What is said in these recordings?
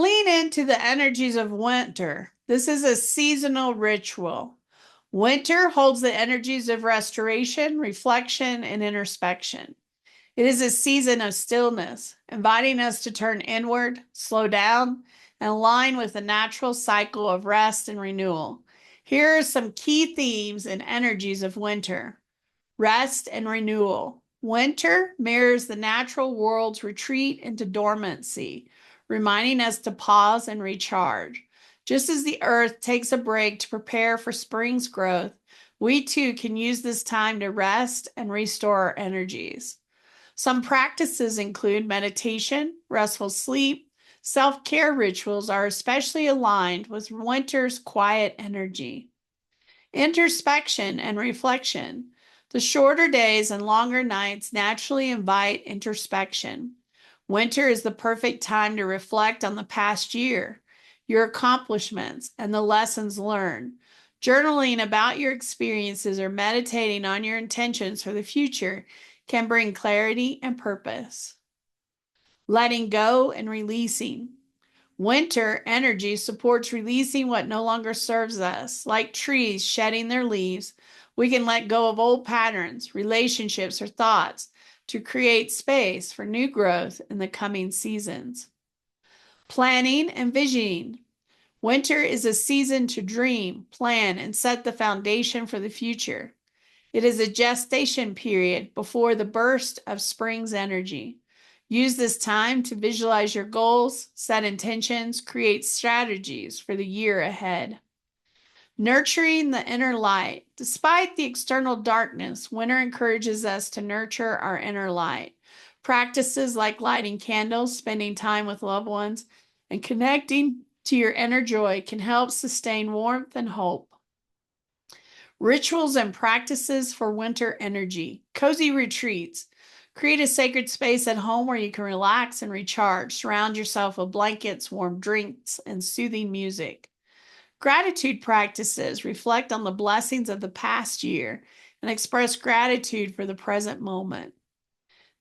Lean into the energies of winter. This is a seasonal ritual. Winter holds the energies of restoration, reflection, and introspection. It is a season of stillness, inviting us to turn inward, slow down, and align with the natural cycle of rest and renewal. Here are some key themes and energies of winter. Rest and renewal. Winter mirrors the natural world's retreat into dormancy, reminding us to pause and recharge. Just as the earth takes a break to prepare for spring's growth, we too can use this time to rest and restore our energies. Some practices include meditation, restful sleep. Self-care rituals are especially aligned with winter's quiet energy. Introspection and reflection. The shorter days and longer nights naturally invite introspection. Winter is the perfect time to reflect on the past year, your accomplishments, and the lessons learned. Journaling about your experiences or meditating on your intentions for the future can bring clarity and purpose. Letting go and releasing. Winter energy supports releasing what no longer serves us. Like trees shedding their leaves, we can let go of old patterns, relationships, or thoughts to create space for new growth in the coming seasons. Planning and visioning. Winter is a season to dream, plan, and set the foundation for the future. It is a gestation period before the burst of spring's energy. Use this time to visualize your goals, set intentions, create strategies for the year ahead. Nurturing the inner light. Despite the external darkness, winter encourages us to nurture our inner light. Practices like lighting candles, spending time with loved ones, and connecting to your inner joy can help sustain warmth and hope. Rituals and practices for winter energy. Cozy retreats. Create a sacred space at home where you can relax and recharge. Surround yourself with blankets, warm drinks, and soothing music. Gratitude practices. Reflect on the blessings of the past year and express gratitude for the present moment.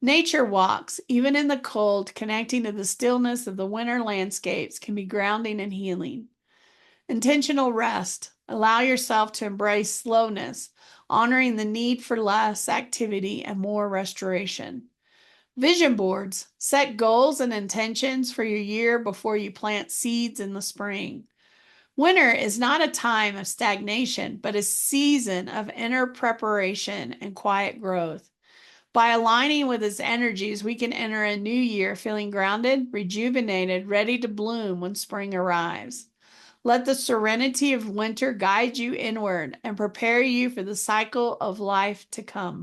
Nature walks, even in the cold, connecting to the stillness of the winter landscapes, can be grounding and healing. Intentional rest. Allow yourself to embrace slowness, honoring the need for less activity and more restoration. Vision boards. Set goals and intentions for your year before you plant seeds in the spring. Winter is not a time of stagnation, but a season of inner preparation and quiet growth. By aligning with its energies, we can enter a new year feeling grounded, rejuvenated, ready to bloom when spring arrives. Let the serenity of winter guide you inward and prepare you for the cycle of life to come.